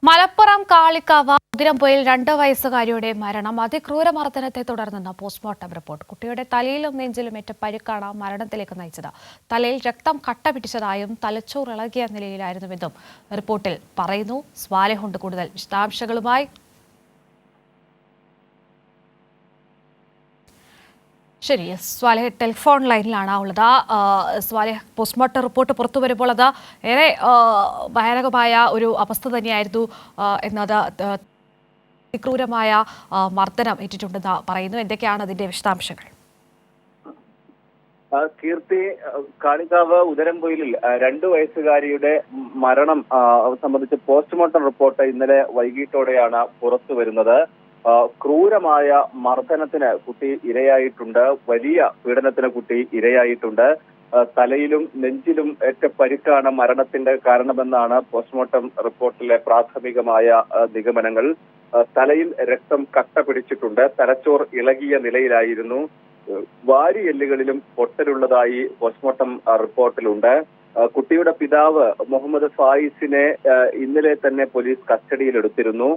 മലപ്പുറം കാളിക്കാവ് ഉതിരമ്പൊയിൽ 2 വയസ്സുകാരിയുടെ മരണം അതിക്രൂരമർദ്ദനത്തെ തുടർന്ന് postmortem report. കുട്ടിയുടെ തലയിലും നെഞ്ചിലും ഏറ്റ പരിക്കാണ് മരണത്തിലേക്ക് നയിച്ചത്. തലയിൽ രക്തം കട്ടപിടിച്ചതായും തലച്ചോർ ഇളകിയ നിലയിലായിരുന്നുവെന്നും റിപ്പോർട്ടിൽ പറയുന്നു. സ്വാലിഹുണ്ട് കൂടുതൽ വിശദാംശങ്ങളുമായി. ശരി, സ്വാലിഹ് ടെലിഫോൺ ലൈനിലാണ് ഉള്ളത്. സ്വാലിഹ്, പോസ്റ്റ്മോർട്ടം റിപ്പോർട്ട് പുറത്തു വരുമ്പോൾ അത് ഏറെ ഭയാനകമായ ഒരു അവസ്ഥ തന്നെയായിരുന്നു എന്നത്. അതിക്രൂരമായ മർദ്ദനം ഏറ്റിട്ടുണ്ടെന്ന് പറയുന്നു. എന്തൊക്കെയാണ് അതിന്റെ വിശദാംശങ്ങൾ? കീർത്തി, കാളികാവ് ഉദരംപൊയിലിൽ 2 വയസ്സുകാരിയുടെ മരണം സംബന്ധിച്ച് പോസ്റ്റ്മോർട്ടം റിപ്പോർട്ട് ഇന്നലെ വൈകിട്ടോടെയാണ് പുറത്തു വരുന്നത്. ക്രൂരമായ മർദ്ദനത്തിന് കുട്ടി ഇരയായിട്ടുണ്ട്. വലിയ പീഡനത്തിന് കുട്ടി ഇരയായിട്ടുണ്ട്. തലയിലും നെഞ്ചിലും ഏറ്റ പരിക്കാണ് മരണത്തിന്റെ കാരണമെന്നാണ് പോസ്റ്റ്മോർട്ടം റിപ്പോർട്ടിലെ പ്രാഥമികമായ നിഗമനങ്ങൾ. തലയിൽ രക്തം കട്ട പിടിച്ചിട്ടുണ്ട്. തലച്ചോർ ഇളകിയ നിലയിലായിരുന്നു. വാരിയെല്ലുകളിലും പൊട്ടലുള്ളതായി പോസ്റ്റ്മോർട്ടം റിപ്പോർട്ടിലുണ്ട്. കുട്ടിയുടെ പിതാവ് മുഹമ്മദ് ഫായിസിനെ ഇന്നലെ തന്നെ പോലീസ് കസ്റ്റഡിയിലെടുത്തിരുന്നു.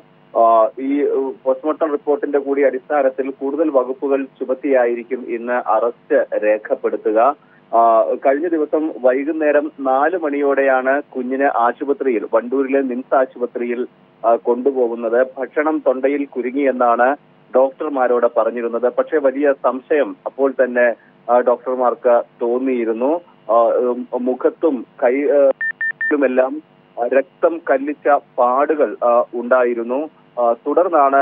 ഈ പോസ്റ്റ്മോർട്ടം റിപ്പോർട്ടിന്റെ കൂടി അടിസ്ഥാനത്തിൽ കൂടുതൽ വകുപ്പുകൾ ചുമത്തിയായിരിക്കും ഇന്ന് അറസ്റ്റ് രേഖപ്പെടുത്തുക. കഴിഞ്ഞ ദിവസം വൈകുന്നേരം 4 മണിയോടെയാണ് കുഞ്ഞിനെ ആശുപത്രിയിൽ, വണ്ടൂരിലെ നിംസ് ആശുപത്രിയിൽ കൊണ്ടുപോകുന്നത്. ഭക്ഷണം തൊണ്ടയിൽ കുരുങ്ങിയെന്നാണ് ഡോക്ടർമാരോട് പറഞ്ഞിരുന്നത്. പക്ഷേ വലിയ സംശയം അപ്പോൾ തന്നെ ഡോക്ടർമാർക്ക് തോന്നിയിരുന്നു. മുഖത്തും കൈയിലുമെല്ലാം രക്തം കല്ലിച്ച പാടുകൾ ഉണ്ടായിരുന്നു. തുടർന്നാണ്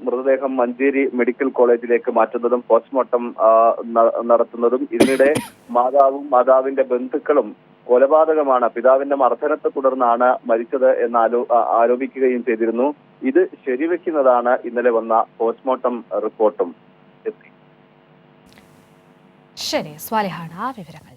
മൃതദേഹം മഞ്ചേരി മെഡിക്കൽ കോളേജിലേക്ക് മാറ്റുന്നതും പോസ്റ്റ്മോർട്ടം നടത്തുന്നതും. ഇതിനിടെ മാതാവിന്റെ ബന്ധുക്കളും കൊലപാതകമാണ്, പിതാവിന്റെ മർദ്ദനത്തെ തുടർന്നാണ് മരിച്ചത് എന്ന് ആരോപിക്കുകയും ചെയ്തിരുന്നു. ഇത് ശരിവെക്കുന്നതാണ് ഇന്നലെ വന്ന പോസ്റ്റ്മോർട്ടം റിപ്പോർട്ടും. ശരി, സ്വാലിഹാണ് ആ വിവരങ്ങൾ.